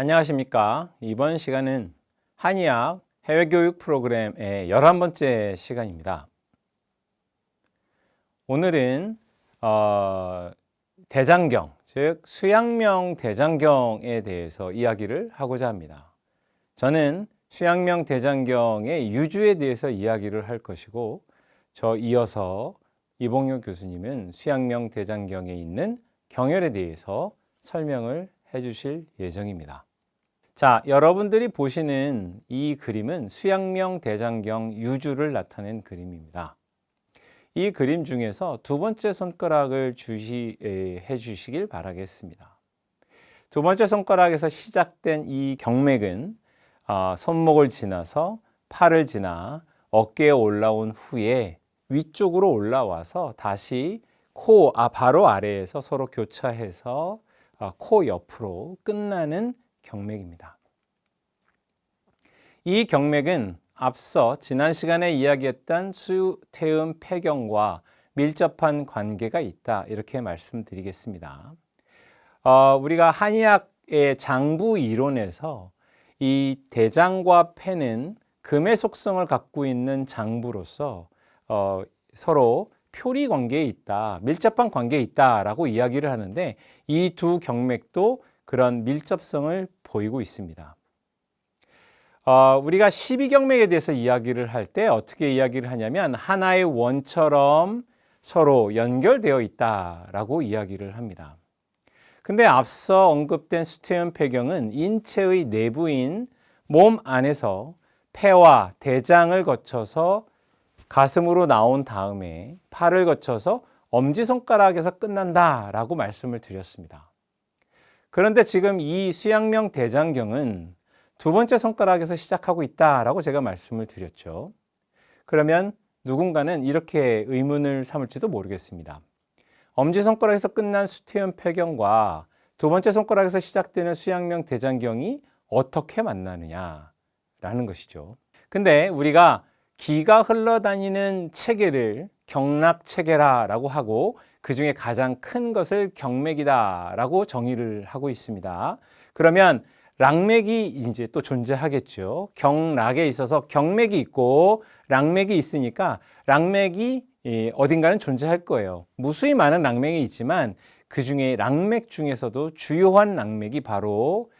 안녕하십니까. 이번 시간은 한의학 해외교육 프로그램의 11번째 시간입니다. 오늘은 대장경, 즉 수양명 대장경에 대해서 이야기를 하고자 합니다. 저는 수양명 대장경의 유주에 대해서 이야기를 할 것이고, 저 이어서 이봉효 교수님은 수양명 대장경에 있는 경혈에 대해서 설명을 해 주실 예정입니다. 자, 여러분들이 보시는 이 그림은 수양명 대장경 유주를 나타낸 그림입니다. 이 그림 중에서 두 번째 손가락을 해 주시길 바라겠습니다. 두 번째 손가락에서 시작된 이 경맥은 손목을 지나서 팔을 지나 어깨에 올라온 후에 위쪽으로 올라와서 다시 코 바로 아래에서 서로 교차해서 코 옆으로 끝나는 경맥입니다. 이 경맥은 앞서 지난 시간에 이야기했던 수태음 폐경과 밀접한 관계가 있다, 이렇게 말씀드리겠습니다. 우리가 한의학의 장부 이론에서 이 대장과 폐는 금의 속성을 갖고 있는 장부로서 서로 표리 관계에 있다, 밀접한 관계에 있다라고 이야기를 하는데, 이 두 경맥도 그런 밀접성을 보이고 있습니다. 우리가 12경맥에 대해서 이야기를 할 때 어떻게 이야기를 하냐면 하나의 원처럼 서로 연결되어 있다라고 이야기를 합니다. 근데 앞서 언급된 수태음 폐경은 인체의 내부인 몸 안에서 폐와 대장을 거쳐서 가슴으로 나온 다음에 팔을 거쳐서 엄지손가락에서 끝난다라고 말씀을 드렸습니다. 그런데 지금 이 수양명 대장경은 두 번째 손가락에서 시작하고 있다라고 제가 말씀을 드렸죠. 그러면 누군가는 이렇게 의문을 삼을지도 모르겠습니다. 엄지손가락에서 끝난 수태음 폐경과 두 번째 손가락에서 시작되는 수양명 대장경이 어떻게 만나느냐라는 것이죠. 근데 우리가 기가 흘러다니는 체계를 경락체계라고 하고, 그 중에 가장 큰 것을 경맥이다라고 정의를 하고 있습니다. 그러면 락맥이 이제 또 존재하겠죠. 경락에 있어서 경맥이 있고 락맥이 있으니까 락맥이 어딘가는 존재할 거예요. 무수히 많은 락맥이 있지만 그 중에 락맥 중에서도 주요한 락맥이 바로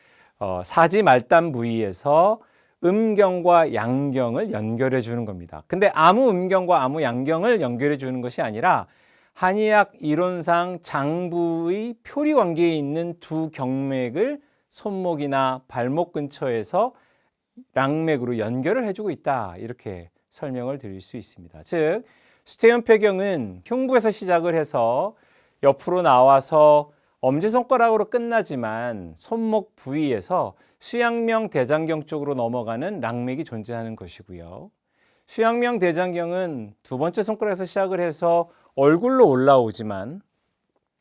사지 말단 부위에서 음경과 양경을 연결해 주는 겁니다. 근데 아무 음경과 아무 양경을 연결해 주는 것이 아니라 한의학 이론상 장부의 표리 관계에 있는 두 경맥을 손목이나 발목 근처에서 락맥으로 연결을 해주고 있다, 이렇게 설명을 드릴 수 있습니다. 즉 수태음 폐경은 흉부에서 시작을 해서 옆으로 나와서 엄지손가락으로 끝나지만 손목 부위에서 수양명 대장경 쪽으로 넘어가는 락맥이 존재하는 것이고요. 수양명 대장경은 두 번째 손가락에서 시작을 해서 얼굴로 올라오지만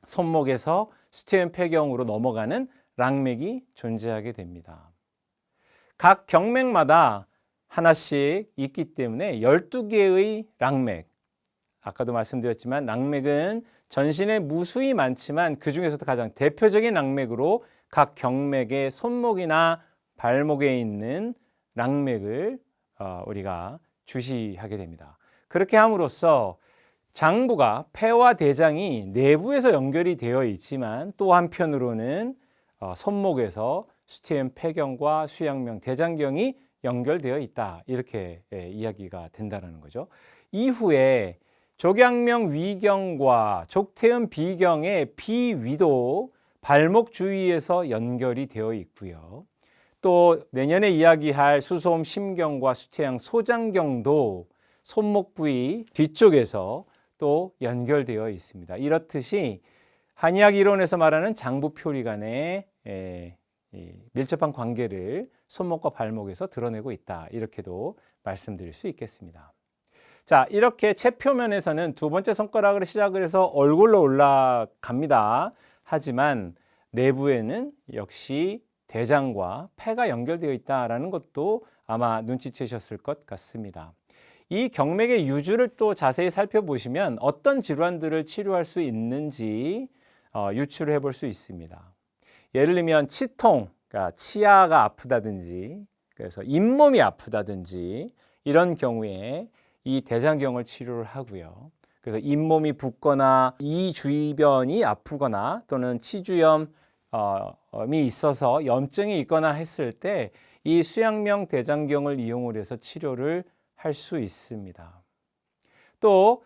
손목에서 수태음 폐경으로 넘어가는 락맥이 존재하게 됩니다. 각 경맥마다 하나씩 있기 때문에 12개의 락맥, 아까도 말씀드렸지만 락맥은 전신에 무수히 많지만 그 중에서도 가장 대표적인 락맥으로 각 경맥의 손목이나 발목에 있는 락맥을 우리가 주시하게 됩니다. 그렇게 함으로써 장부가 폐와 대장이 내부에서 연결이 되어 있지만 또 한편으로는 손목에서 수태음 폐경과 수양명 대장경이 연결되어 있다, 이렇게 이야기가 된다는 거죠. 이후에 족양명 위경과 족태음 비경의 비위도 발목 주위에서 연결이 되어 있고요. 또 내년에 이야기할 수소음 심경과 수태양 소장경도 손목 부위 뒤쪽에서 또 연결되어 있습니다. 이렇듯이 한의학 이론에서 말하는 장부 표리 간의 밀접한 관계를 손목과 발목에서 드러내고 있다, 이렇게도 말씀드릴 수 있겠습니다. 자, 이렇게 체표면에서는 두 번째 손가락으로 시작을 해서 얼굴로 올라갑니다. 하지만 내부에는 역시 대장과 폐가 연결되어 있다는 것도 아마 눈치채셨을 것 같습니다. 이 경맥의 유주를 또 자세히 살펴보시면 어떤 질환들을 치료할 수 있는지 유추를 해볼 수 있습니다. 예를 들면 치통, 그러니까 치아가 아프다든지 그래서 잇몸이 아프다든지 이런 경우에 이 대장경을 치료를 하고요. 그래서 잇몸이 붓거나 이 주변이 아프거나 또는 치주염이 있어서 염증이 있거나 했을 때 이 수양명 대장경을 이용을 해서 치료를 할 수 있습니다. 또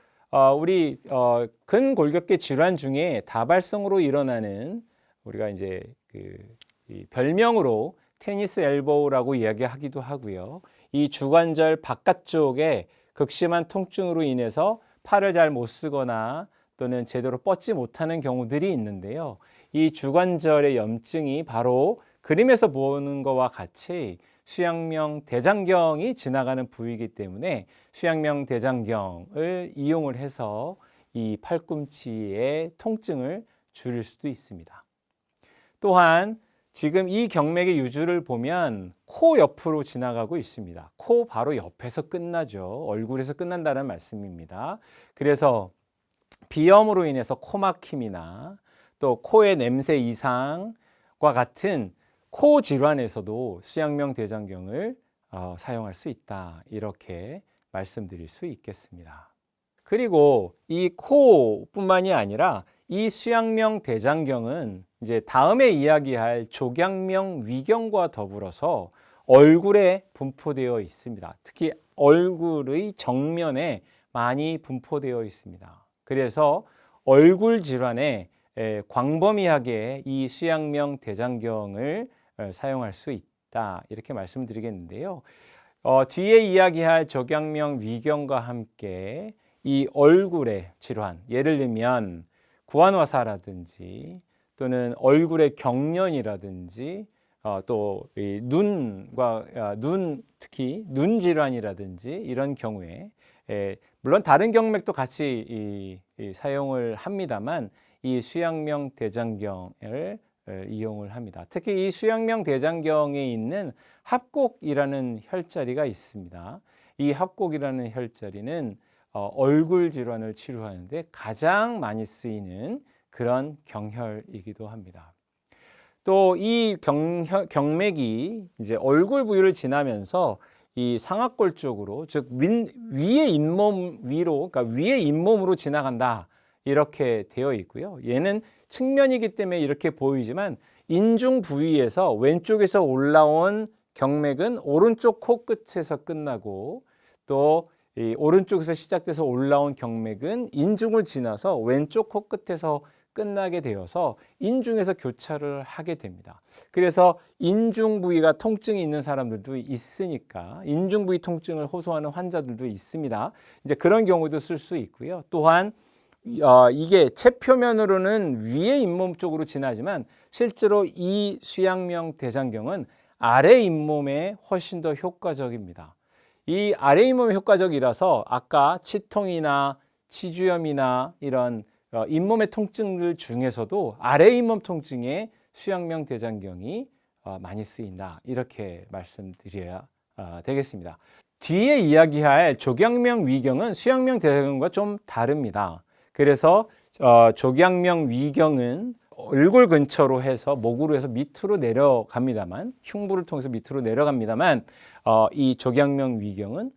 우리 근골격계 질환 중에 다발성으로 일어나는 우리가 이제 이 별명으로 테니스 엘보우라고 이야기하기도 하고요. 이 주관절 바깥쪽에 극심한 통증으로 인해서 팔을 잘 못 쓰거나 또는 제대로 뻗지 못하는 경우들이 있는데요. 이 주관절의 염증이 바로 그림에서 보는 것과 같이 수양명 대장경이 지나가는 부위이기 때문에 수양명 대장경을 이용을 해서 이 팔꿈치의 통증을 줄일 수도 있습니다. 또한 지금 이 경맥의 유주를 보면 코 옆으로 지나가고 있습니다. 코 바로 옆에서 끝나죠. 얼굴에서 끝난다는 말씀입니다. 그래서 비염으로 인해서 코 막힘이나 또 코의 냄새 이상과 같은 코 질환에서도 수양명 대장경을 사용할 수 있다. 이렇게 말씀드릴 수 있겠습니다. 그리고 이 코뿐만이 아니라 이 수양명 대장경은 이제 다음에 이야기할 족양명 위경과 더불어서 얼굴에 분포되어 있습니다. 특히 얼굴의 정면에 많이 분포되어 있습니다. 그래서 얼굴 질환에 광범위하게 이 수양명 대장경을 사용할 수 있다. 이렇게 말씀드리겠는데요. 뒤에 이야기할 족양명 위경과 함께 이 얼굴의 질환, 예를 들면 구안화사라든지 또는 얼굴의 경련이라든지 또 이 눈과 특히 눈 질환이라든지 이런 경우에 물론 다른 경맥도 같이 사용을 합니다만 이 수양명 대장경을 이용을 합니다. 특히 이 수양명 대장경에 있는 합곡이라는 혈자리가 있습니다. 이 합곡이라는 혈자리는 얼굴 질환을 치료하는데 가장 많이 쓰이는 그런 경혈이기도 합니다. 또 이 경맥이 이제 얼굴 부위를 지나면서 이 상악골 쪽으로, 즉 위의 잇몸 위로, 그러니까 위의 잇몸으로 지나간다 이렇게 되어 있고요. 얘는 측면이기 때문에 이렇게 보이지만 인중 부위에서 왼쪽에서 올라온 경맥은 오른쪽 코끝에서 끝나고 또 이 오른쪽에서 시작돼서 올라온 경맥은 인중을 지나서 왼쪽 코끝에서 끝나게 되어서 인중에서 교차를 하게 됩니다. 그래서 인중 부위가 통증이 있는 사람들도 있으니까 인중 부위 통증을 호소하는 환자들도 있습니다. 이제 그런 경우도 쓸 수 있고요. 또한 이게 채표면으로는 위의 잇몸 쪽으로 지나지만 실제로 이 수양명 대장경은 아래 잇몸에 훨씬 더 효과적입니다. 이 아래 잇몸이 효과적이라서 아까 치통이나 치주염이나 이런 잇몸의 통증들 중에서도 아래 잇몸 통증에 수양명 대장경이 많이 쓰인다. 이렇게 말씀드려야 되겠습니다. 뒤에 이야기할 족양명 위경은 수양명 대장경과 좀 다릅니다. 그래서 족양명 위경은 얼굴 근처로 해서 목으로 해서 밑으로 내려갑니다만 흉부를 통해서 밑으로 내려갑니다만 이 족양명 위경은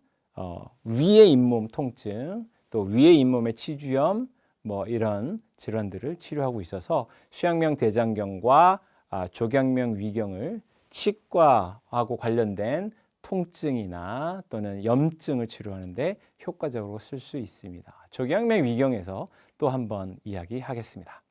위의 잇몸 통증 또 위의 잇몸의 치주염 뭐 이런 질환들을 치료하고 있어서 수양명 대장경과 족양명 위경을 치과하고 관련된 통증이나 또는 염증을 치료하는데 효과적으로 쓸 수 있습니다. 족양명 위경에서 또 한번 이야기하겠습니다.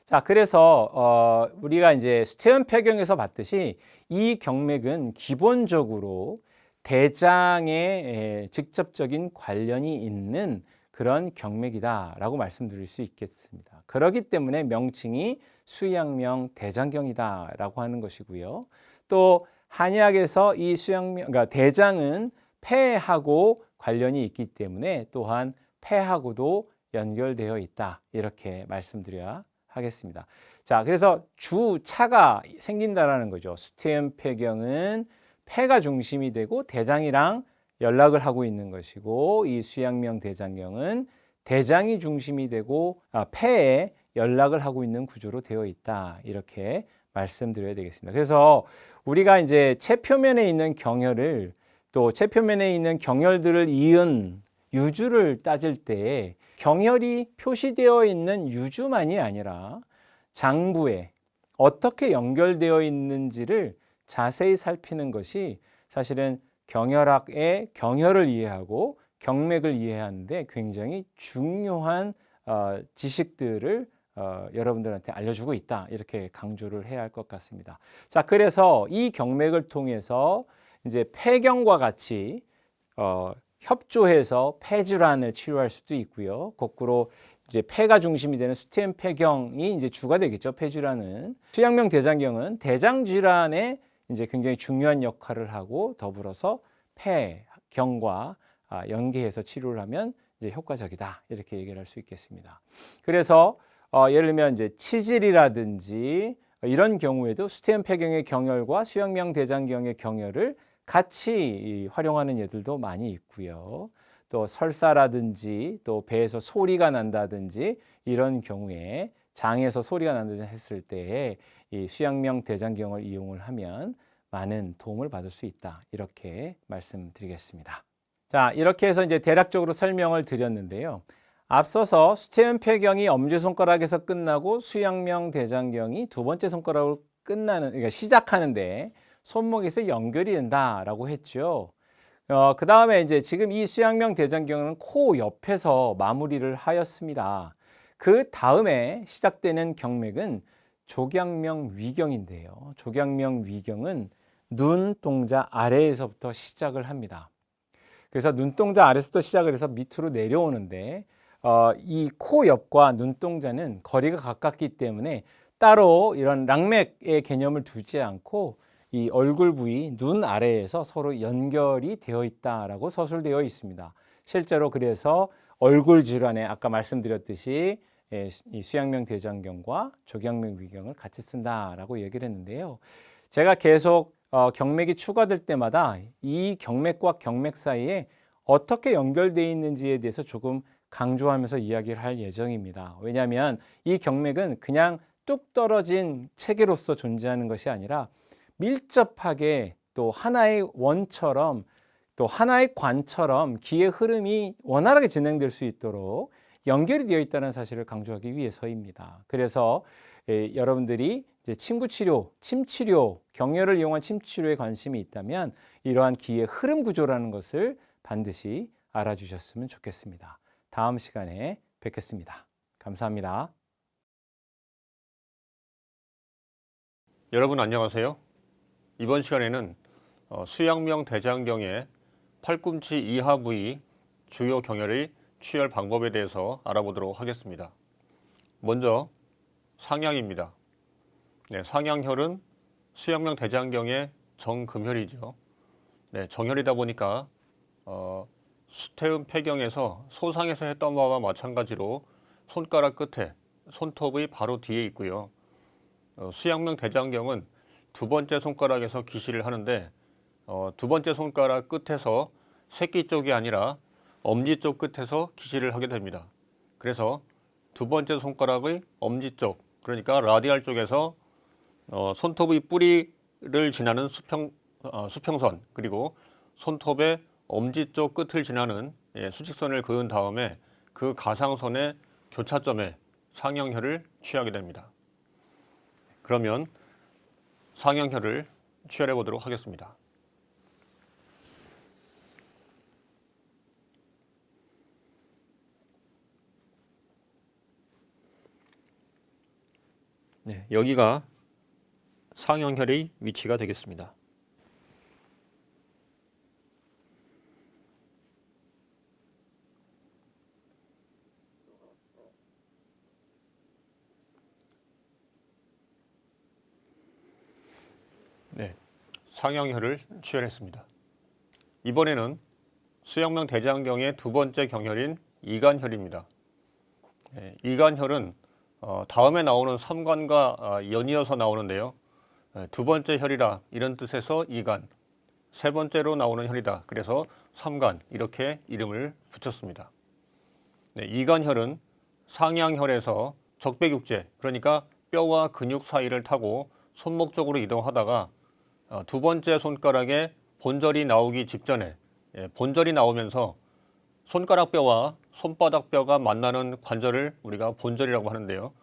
자, 그래서 우리가 이제 수태연 폐경에서 봤듯이 이 경맥은 기본적으로 대장에 직접적인 관련이 있는 그런 경맥이다라고 말씀드릴 수 있겠습니다. 그렇기 때문에 명칭이 수양명 대장경이다라고 하는 것이고요. 또 한의학에서 이 수양명, 그러니까 대장은 폐하고 관련이 있기 때문에 또한 폐하고도 연결되어 있다 이렇게 말씀드려야 하겠습니다. 자, 그래서 주차가 생긴다라는 거죠. 수태연 폐경은 폐가 중심이 되고 대장이랑 연락을 하고 있는 것이고 이 수양명 대장경은 대장이 중심이 되고 폐에 연락을 하고 있는 구조로 되어 있다. 이렇게 말씀드려야 되겠습니다. 그래서 우리가 이제 체표면에 있는 경혈을 또 체표면에 있는 경혈들을 이은 유주를 따질 때 경혈이 표시되어 있는 유주만이 아니라 장부에 어떻게 연결되어 있는지를 자세히 살피는 것이 사실은 경혈학의 경혈을 이해하고 경맥을 이해하는데 굉장히 중요한 지식들을 여러분들한테 알려주고 있다. 이렇게 강조를 해야 할 것 같습니다. 자, 그래서 이 경맥을 통해서 이제 폐경과 같이 협조해서 폐질환을 치료할 수도 있고요. 거꾸로 이제 폐가 중심이 되는 수태음 폐경이 이제 주가 되겠죠. 폐질환은 수양명 대장경은 대장 질환에 이제 굉장히 중요한 역할을 하고 더불어서 폐경과 연계해서 치료를 하면 이제 효과적이다. 이렇게 얘기를 할 수 있겠습니다. 그래서 예를 들면 이제 치질이라든지 이런 경우에도 수태음 폐경의 경혈과 수양명 대장경의 경혈을 같이 활용하는 예들도 많이 있고요. 또 설사라든지 또 배에서 소리가 난다든지 이런 경우에 장에서 소리가 난다든지 했을 때 이 수양명 대장경을 이용을 하면 많은 도움을 받을 수 있다. 이렇게 말씀드리겠습니다. 자, 이렇게 해서 이제 대략적으로 설명을 드렸는데요. 앞서서 수태음 폐경이 엄지손가락에서 끝나고 수양명 대장경이 두 번째 손가락으로 그러니까 시작하는데 손목에서 연결이 된다라고 했죠. 그 다음에 이제 지금 이 수양명 대장경은 코 옆에서 마무리를 하였습니다. 그 다음에 시작되는 경맥은 족양명 위경인데요. 족양명 위경은 눈동자 아래에서부터 시작을 합니다. 그래서 눈동자 아래에서부터 시작을 해서 밑으로 내려오는데 이 코 옆과 눈동자는 거리가 가깝기 때문에 따로 이런 랑맥의 개념을 두지 않고 이 얼굴 부위 눈 아래에서 서로 연결이 되어 있다라고 서술되어 있습니다. 실제로 그래서 얼굴 질환에 아까 말씀드렸듯이 이 수양명 대장경과 족양명 위경을 같이 쓴다라고 얘기를 했는데요. 제가 계속 경맥이 추가될 때마다 이 경맥과 경맥 사이에 어떻게 연결되어 있는지에 대해서 조금 강조하면서 이야기를 할 예정입니다. 왜냐하면 이 경맥은 그냥 뚝 떨어진 체계로서 존재하는 것이 아니라 밀접하게 또 하나의 원처럼 또 하나의 관처럼 기의 흐름이 원활하게 진행될 수 있도록 연결이 되어 있다는 사실을 강조하기 위해서입니다. 그래서 여러분들이 이제 침구치료, 침치료, 경혈을 이용한 침치료에 관심이 있다면 이러한 기의 흐름 구조라는 것을 반드시 알아주셨으면 좋겠습니다. 다음 시간에 뵙겠습니다. 감사합니다. 여러분 안녕하세요. 이번 시간에는 수양명 대장경의 팔꿈치 이하 부위 주요 경혈의 취혈 방법에 대해서 알아보도록 하겠습니다. 먼저 상양입니다. 네, 상양혈은 수양명 대장경의 정금혈이죠. 네, 정혈이다 보니까 수태음 폐경에서 소상에서 했던 바와 마찬가지로 손가락 끝에 손톱의 바로 뒤에 있고요. 수양명 대장경은 두 번째 손가락에서 기시를 하는데 두 번째 손가락 끝에서 새끼 쪽이 아니라 엄지 쪽 끝에서 기시를 하게 됩니다. 그래서 두 번째 손가락의 엄지 쪽, 그러니까 라디알 쪽에서 손톱의 뿌리를 지나는 수평선, 그리고 손톱의 엄지 쪽 끝을 지나는 수직선을 그은 다음에 그 가상선의 교차점에 상형혈을 취하게 됩니다. 그러면 상형혈을 취혈해 보도록 하겠습니다. 네, 여기가 상형혈의 위치가 되겠습니다. 네, 상형혈을 취혈했습니다. 이번에는 수양명 대장경의 두 번째 경혈인 이간혈입니다. 네, 이간혈은 다음에 나오는 삼간과 연이어서 나오는데요. 두 번째 혈이라 이런 뜻에서 이간, 세 번째로 나오는 혈이다. 그래서 삼간 이렇게 이름을 붙였습니다. 네, 이간혈은 상양혈에서 적배육제, 그러니까 뼈와 근육 사이를 타고 손목 쪽으로 이동하다가 두 번째 손가락에 본절이 나오기 직전에 본절이 나오면서 손가락 뼈와 손바닥 뼈가 만나는 관절을 우리가 본절이라고 하는데요.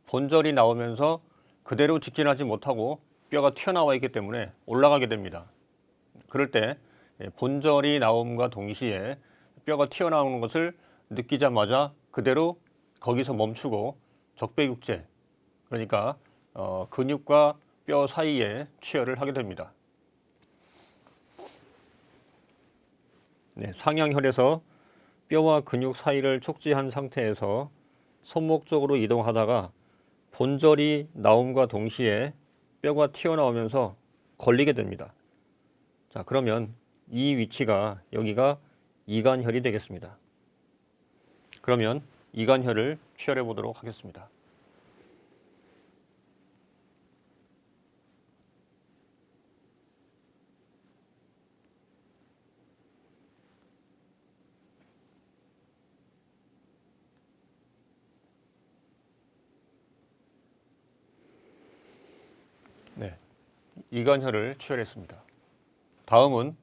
본절이 나오면서 그대로 직진하지 못하고 뼈가 튀어나와 있기 때문에 올라가게 됩니다. 그럴 때 본절이 나옴과 동시에 뼈가 튀어나오는 것을 느끼자마자 그대로 거기서 멈추고 적배육제, 그러니까 근육과 뼈 사이에 취혈을 하게 됩니다. 상형혈에서 뼈와 근육 사이를 촉지한 상태에서 손목 쪽으로 이동하다가 본절이 나옴과 동시에 뼈가 튀어나오면서 걸리게 됩니다. 자, 그러면 이 위치가 여기가 이간혈이 되겠습니다. 그러면 이간혈을 취혈해 보도록 하겠습니다. 네, 이간혈을 취혈했습니다. 다음은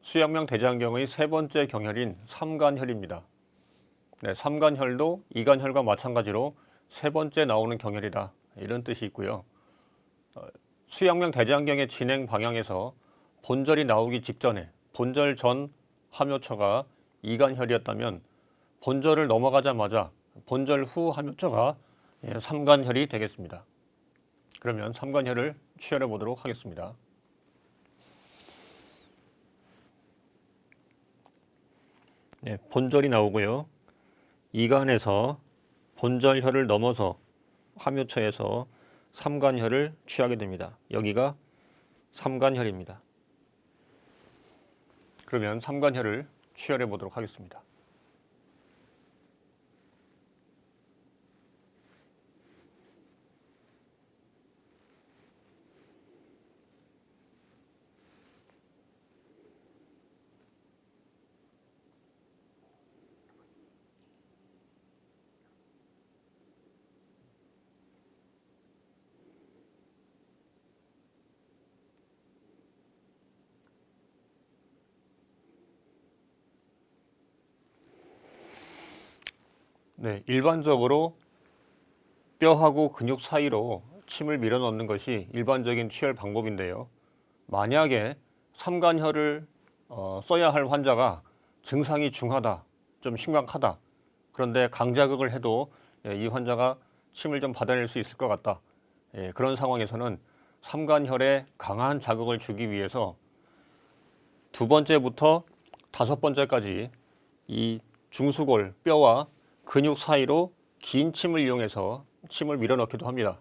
수양명 대장경의 세 번째 경혈인 삼간혈입니다. 네, 삼간혈도 이간혈과 마찬가지로 세 번째 나오는 경혈이다, 이런 뜻이 있고요. 수양명 대장경의 진행 방향에서 본절이 나오기 직전에 본절 전 함요처가 이간혈이었다면 본절을 넘어가자마자 본절 후 함요처가 삼간혈이 되겠습니다. 그러면 삼간혈을 취혈해 보도록 하겠습니다. 네, 본절이 나오고요. 이간에서 본절혈을 넘어서 함요처에서 삼간혈을 취하게 됩니다. 여기가 삼간혈입니다. 그러면 삼간혈을 취혈해 보도록 하겠습니다. 네, 일반적으로 뼈하고 근육 사이로 침을 밀어 넣는 것이 일반적인 취혈 방법인데요. 만약에 삼간혈을 써야 할 환자가 증상이 중하다, 좀 심각하다, 그런데 강자극을 해도 이 환자가 침을 좀 받아낼 수 있을 것 같다, 그런 상황에서는 삼간혈에 강한 자극을 주기 위해서 두 번째부터 다섯 번째까지 이 중수골, 뼈와 근육 사이로 긴 침을 이용해서 침을 밀어넣기도 합니다.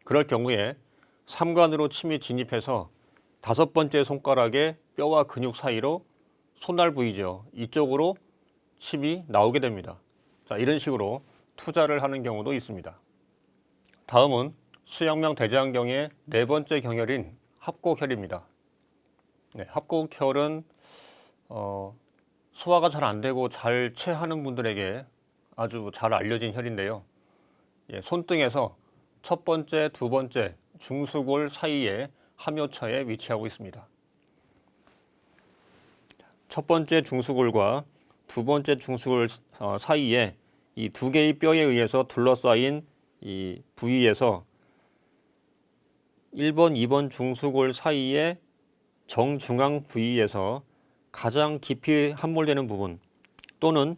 그럴 경우에 삼간으로 침이 진입해서 다섯 번째 손가락에 뼈와 근육 사이로 손날 부위죠, 이쪽으로 침이 나오게 됩니다. 자, 이런 식으로 투자를 하는 경우도 있습니다. 다음은 수양명 대장경의 네 번째 경혈인 합곡혈입니다. 네, 합곡혈은 소화가 잘 안 되고 잘 체하는 분들에게 아주 잘 알려진 혈인데요. 손등에서 첫 번째, 두 번째 중수골 사이에 함요처에 위치하고 있습니다. 첫 번째 중수골과 두 번째 중수골 사이에 이 두 개의 뼈에 의해서 둘러싸인 이 부위에서 1번, 2번 중수골 사이에 정중앙 부위에서 가장 깊이 함몰되는 부분, 또는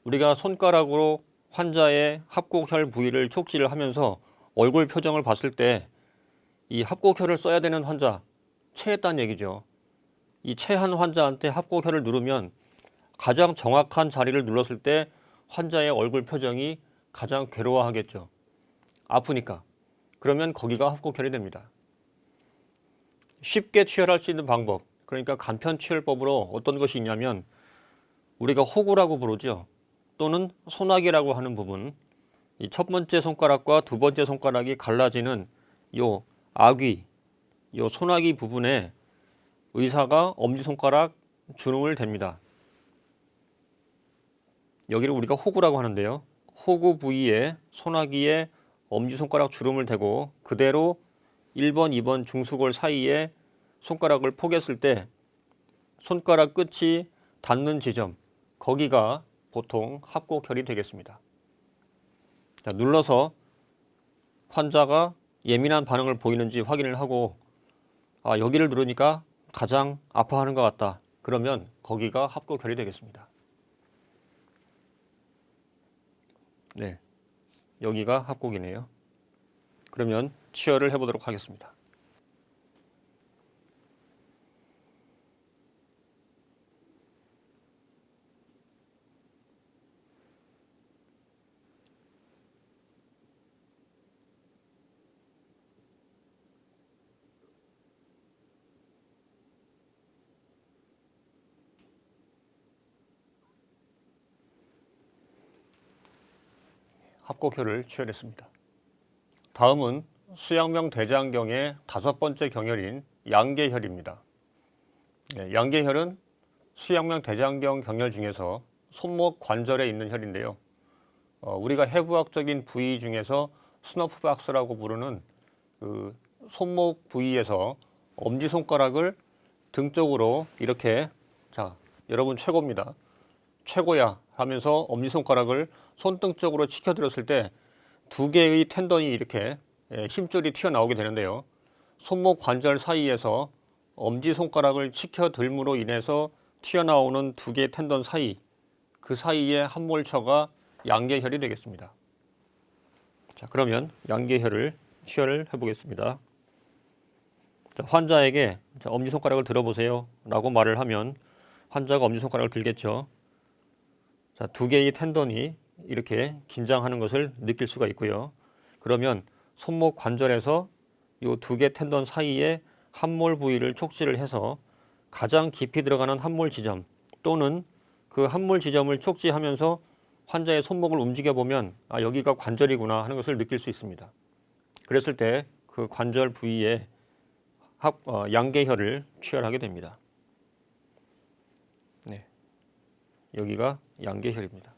우리가 손가락으로 환자의 합곡혈 부위를 촉지를 하면서 얼굴 표정을 봤을 때 이 합곡혈을 써야 되는 환자, 체했다는 얘기죠. 이 체한 환자한테 합곡혈을 누르면 가장 정확한 자리를 눌렀을 때 환자의 얼굴 표정이 가장 괴로워하겠죠. 아프니까. 그러면 거기가 합곡혈이 됩니다. 쉽게 취혈할 수 있는 방법, 그러니까 간편 취혈법으로 어떤 것이 있냐면 우리가 호구라고 부르죠. 또는 소나기라고 하는 부분, 이 첫 번째 손가락과 두 번째 손가락이 갈라지는 요 아귀, 요 소나기 부분에 의사가 엄지손가락 주름을 댑니다. 여기를 우리가 호구라고 하는데요. 호구 부위에 소나기에 엄지손가락 주름을 대고 그대로 1번, 2번 중수골 사이에 손가락을 포개했을 때 손가락 끝이 닿는 지점, 거기가 보통 합곡혈이 되겠습니다. 자, 눌러서 환자가 예민한 반응을 보이는지 확인을 하고 여기를 누르니까 가장 아파하는 것 같다. 그러면 거기가 합곡혈이 되겠습니다. 네, 여기가 합곡이네요. 그러면 치열을 해보도록 하겠습니다. 합곡혈을 치열했습니다. 다음은 수양명 대장경의 5번째 경혈인 양계혈입니다. 네, 양계혈은 수양명 대장경 경혈 중에서 손목 관절에 있는 혈인데요. 우리가 해부학적인 부위 중에서 스너프박스라고 부르는 그 손목 부위에서 엄지손가락을 등 쪽으로 이렇게, 자, 여러분 최고입니다. 최고야 하면서 엄지손가락을 손등 쪽으로 치켜들었을 때 2개의 텐던이 이렇게 힘줄이 튀어나오게 되는데요. 손목 관절 사이에서 엄지손가락을 치켜들므로 인해서 튀어나오는 2개의 텐던 사이, 그 사이에 함몰처가 양계혈이 되겠습니다. 자, 그러면 양계혈을 치열을 해보겠습니다. 자, 환자에게 엄지손가락을 들어보세요 라고 말을 하면 환자가 엄지손가락을 들겠죠. 자, 2개의 텐던이 이렇게 긴장하는 것을 느낄 수가 있고요. 그러면 손목 관절에서 이 2개 텐던 사이에 함몰 부위를 촉지를 해서 가장 깊이 들어가는 함몰 지점 또는 그 함몰 지점을 촉지하면서 환자의 손목을 움직여 보면 여기가 관절이구나 하는 것을 느낄 수 있습니다. 그랬을 때 그 관절 부위에 양계혈을 치열하게 됩니다. 네, 여기가 양계혈입니다.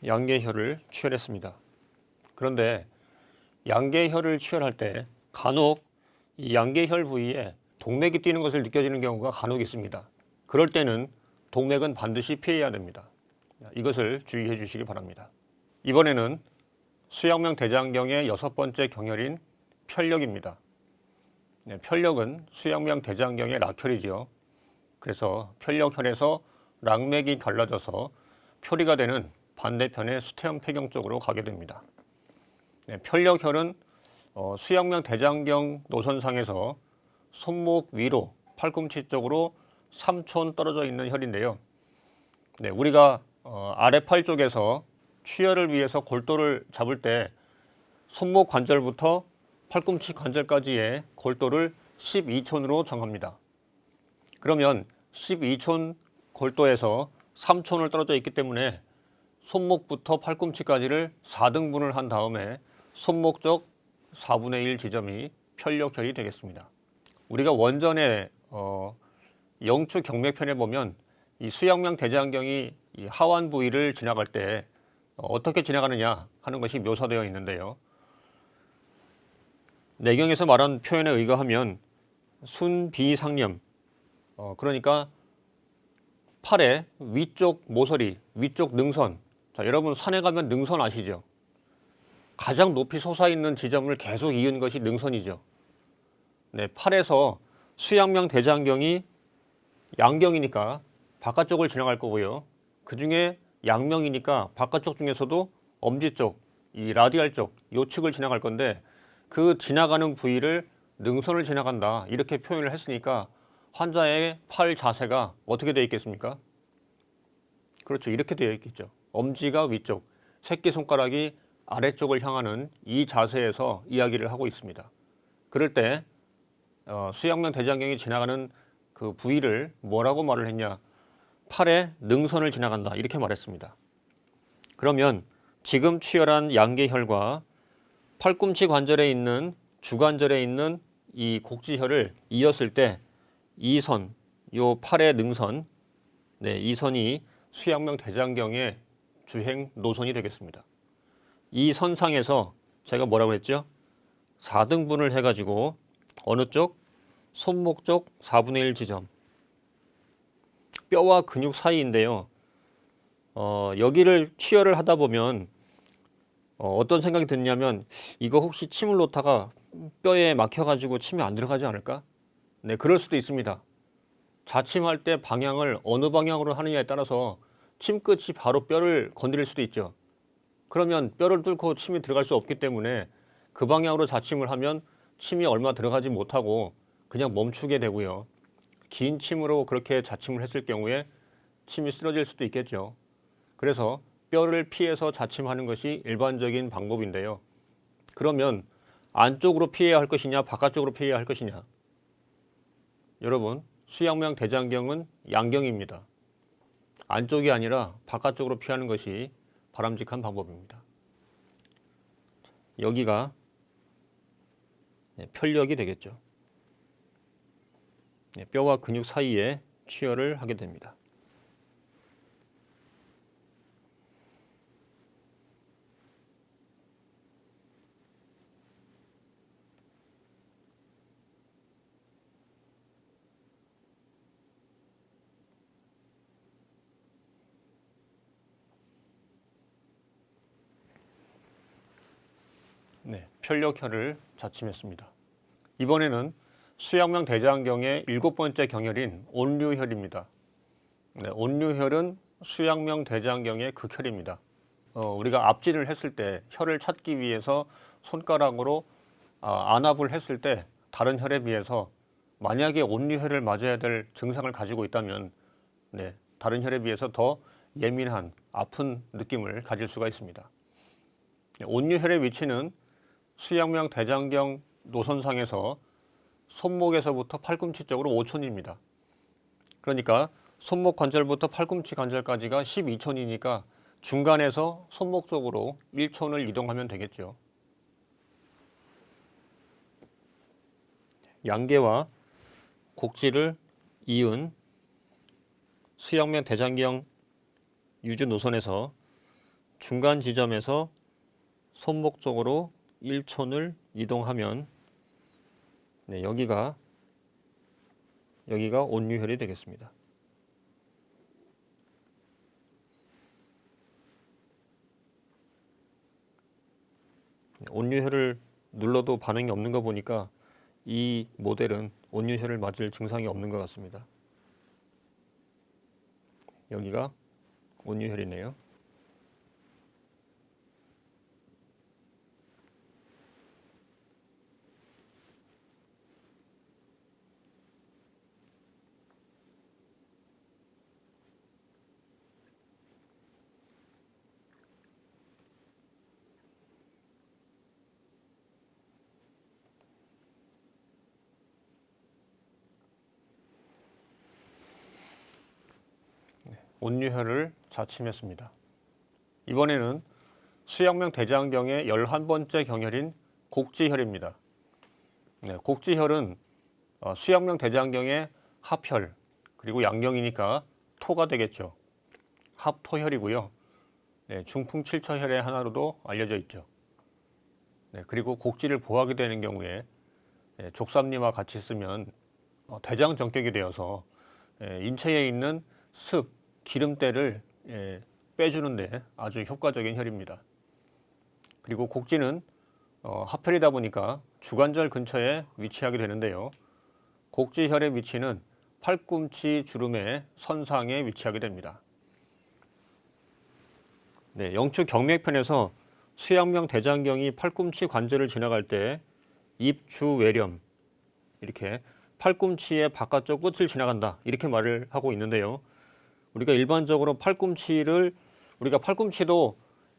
양계혈을 치열했습니다. 그런데 양계혈을 치열할 때 간혹 이 양계혈 부위에 동맥이 뛰는 것을 느껴지는 경우가 간혹 있습니다. 그럴 때는 동맥은 반드시 피해야 됩니다. 이것을 주의해 주시기 바랍니다. 이번에는 수양명 대장경의 6번째 경혈인 편력입니다. 네, 편력은 수양명 대장경의 락혈이지요. 그래서 편력혈에서 락맥이 갈라져서 표리가 되는 반대편의 수태형 폐경 쪽으로 가게 됩니다. 네, 편력혈은 수양명 대장경 노선상에서 손목 위로 팔꿈치 쪽으로 3촌 떨어져 있는 혈인데요. 네, 우리가 아래팔 쪽에서 취혈을 위해서 골도를 잡을 때 손목 관절부터 팔꿈치 관절까지의 골도를 12촌으로 정합니다. 그러면 12촌 골도에서 3촌을 떨어져 있기 때문에 손목부터 팔꿈치까지를 4등분을 한 다음에 손목 쪽 4분의 1 지점이 편력혈이 되겠습니다. 우리가 원전의 영추 경맥편에 보면 이 수양명 대장경이 이 하완 부위를 지나갈 때 어떻게 지나가느냐 하는 것이 묘사되어 있는데요. 내경에서 말한 표현에 의거하면 순비상념, 그러니까 팔의 위쪽 모서리, 위쪽 능선. 자, 여러분 산에 가면 능선 아시죠? 가장 높이 솟아있는 지점을 계속 이은 것이 능선이죠. 네, 팔에서 수양명 대장경이 양경이니까 바깥쪽을 지나갈 거고요. 그 중에 양명이니까 바깥쪽 중에서도 엄지 쪽, 이 라디알 쪽, 요 측을 지나갈 건데 그 지나가는 부위를 능선을 지나간다 이렇게 표현을 했으니까 환자의 팔 자세가 어떻게 되어 있겠습니까? 그렇죠. 이렇게 되어 있겠죠. 엄지가 위쪽, 새끼손가락이 아래쪽을 향하는 이 자세에서 이야기를 하고 있습니다. 그럴 때 수양면 대장경이 지나가는 그 부위를 뭐라고 말을 했냐? 팔의 능선을 지나간다 이렇게 말했습니다. 그러면 지금 치열한 양계혈과 팔꿈치 관절에 있는 주관절에 있는 이 곡지혈을 이었을 때 이 선, 요 팔의 능선, 이 선이 수양명 대장경의 주행 노선이 되겠습니다. 이 선상에서 제가 뭐라고 했죠? 4등분을 해가지고 어느 쪽? 손목 쪽 4분의 1 지점. 뼈와 근육 사이인데요. 여기를 치열을 하다 보면 어떤 생각이 드냐면 이거 혹시 침을 놓다가 뼈에 막혀가지고 침이 안 들어가지 않을까? 네, 그럴 수도 있습니다. 자침할 때 방향을 어느 방향으로 하느냐에 따라서 침 끝이 바로 뼈를 건드릴 수도 있죠. 그러면 뼈를 뚫고 침이 들어갈 수 없기 때문에 그 방향으로 자침을 하면 침이 얼마 들어가지 못하고 그냥 멈추게 되고요. 긴 침으로 그렇게 자침을 했을 경우에 침이 쓰러질 수도 있겠죠. 그래서 뼈를 피해서 자침하는 것이 일반적인 방법인데요. 그러면 안쪽으로 피해야 할 것이냐, 바깥쪽으로 피해야 할 것이냐? 여러분, 수양명 대장경은 양경입니다. 안쪽이 아니라 바깥쪽으로 피하는 것이 바람직한 방법입니다. 여기가 편력이 되겠죠. 뼈와 근육 사이에 치열을 하게 됩니다. 편력혈을 자침했습니다. 이번에는 수양명 대장경의 7번째 경혈인 온류혈입니다. 온류혈은 수양명 대장경의 극혈입니다. 우리가 압진을 했을 때 혈을 찾기 위해서 손가락으로 안압을 했을 때 다른 혈에 비해서 만약에 온류혈을 맞아야 될 증상을 가지고 있다면 다른 혈에 비해서 더 예민한 아픈 느낌을 가질 수가 있습니다. 온류혈의 위치는 수양명 대장경 노선상에서 손목에서부터 팔꿈치 쪽으로 5촌입니다. 그러니까 손목 관절부터 팔꿈치 관절까지가 12촌이니까 중간에서 손목 쪽으로 1촌을 이동하면 되겠죠. 양계와 곡지를 이은 수양명 대장경 유주 노선에서 중간 지점에서 손목 쪽으로 1촌을 이동하면 여기가 온유혈이 되겠습니다. 온유혈을 눌러도 반응이 없는 거 보니까 이 모델은 온유혈을 맞을 증상이 없는 것 같습니다. 여기가 온유혈이네요. 온유혈을 자침했습니다. 이번에는 수양명 대장경의 11번째 경혈인 곡지혈입니다. 곡지혈은 수양명 대장경의 합혈, 그리고 양경이니까 토가 되겠죠. 합토혈이고요. 중풍 7처혈의 하나로도 알려져 있죠. 그리고 곡지를 보하게 되는 경우에 족삼리와 같이 쓰면 대장 정격이 되어서 인체에 있는 습, 기름때를 빼주는데 아주 효과적인 혈입니다. 그리고 곡지는 합혈이다 보니까 주관절 근처에 위치하게 되는데요. 곡지혈의 위치는 팔꿈치 주름의 선상에 위치하게 됩니다. 영추 경맥편에서 수양명 대장경이 팔꿈치 관절을 지나갈 때 입주외렴, 이렇게 팔꿈치의 바깥쪽 끝을 지나간다 이렇게 말을 하고 있는데요. 우리가 일반적으로 팔꿈치도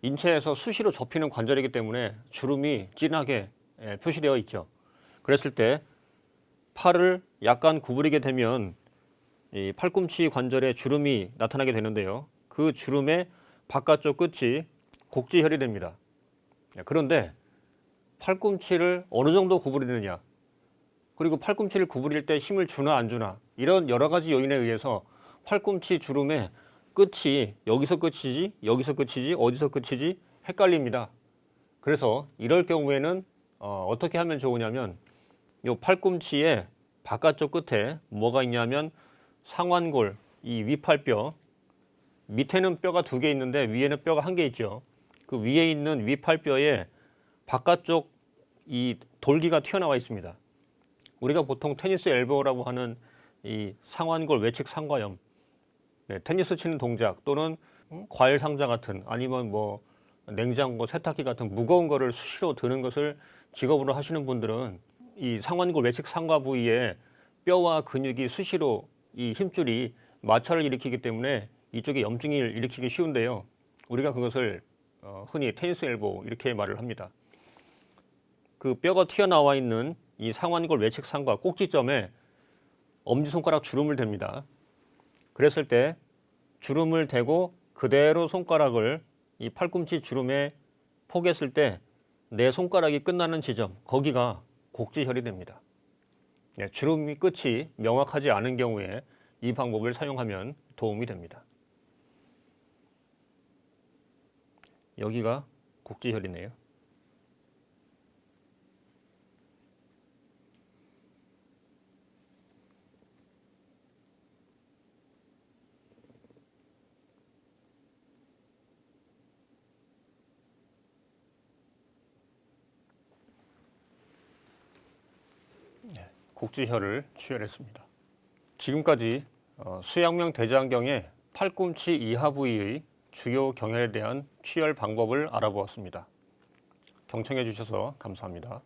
인체에서 수시로 접히는 관절이기 때문에 주름이 진하게 표시되어 있죠. 그랬을 때 팔을 약간 구부리게 되면 이 팔꿈치 관절에 주름이 나타나게 되는데요. 그 주름의 바깥쪽 끝이 곡지혈이 됩니다. 그런데 팔꿈치를 어느 정도 구부리느냐, 그리고 팔꿈치를 구부릴 때 힘을 주나 안 주나, 이런 여러 가지 요인에 의해서 팔꿈치 주름의 끝이 여기서 끝이지, 여기서 끝이지, 어디서 끝이지 헷갈립니다. 그래서 이럴 경우에는 어떻게 하면 좋으냐면, 이 팔꿈치의 바깥쪽 끝에 뭐가 있냐면 상완골, 이 위팔뼈, 밑에는 뼈가 2개 있는데 위에는 뼈가 1개 있죠. 그 위에 있는 위팔뼈에 바깥쪽 이 돌기가 튀어나와 있습니다. 우리가 보통 테니스 엘보라고 하는 이 상완골 외측 상과염, 테니스 치는 동작 또는 과일 상자 같은, 아니면 뭐 냉장고, 세탁기 같은 무거운 거를 수시로 드는 것을 직업으로 하시는 분들은 이 상완골 외측 상과 부위에 뼈와 근육이 수시로 이 힘줄이 마찰을 일으키기 때문에 이쪽에 염증을 일으키기 쉬운데요. 우리가 그것을 흔히 테니스 엘보 이렇게 말을 합니다. 그 뼈가 튀어나와 있는 이 상완골 외측 상과 꼭지점에 엄지손가락 주름을 댑니다. 그랬을 때 주름을 대고 그대로 손가락을 이 팔꿈치 주름에 포개했을 때 내 손가락이 끝나는 지점, 거기가 곡지혈이 됩니다. 주름이 끝이 명확하지 않은 경우에 이 방법을 사용하면 도움이 됩니다. 여기가 곡지혈이네요. 곡지혈을 취혈했습니다. 지금까지 수양명 대장경의 팔꿈치 이하 부위의 주요 경혈에 대한 취혈 방법을 알아보았습니다. 경청해 주셔서 감사합니다.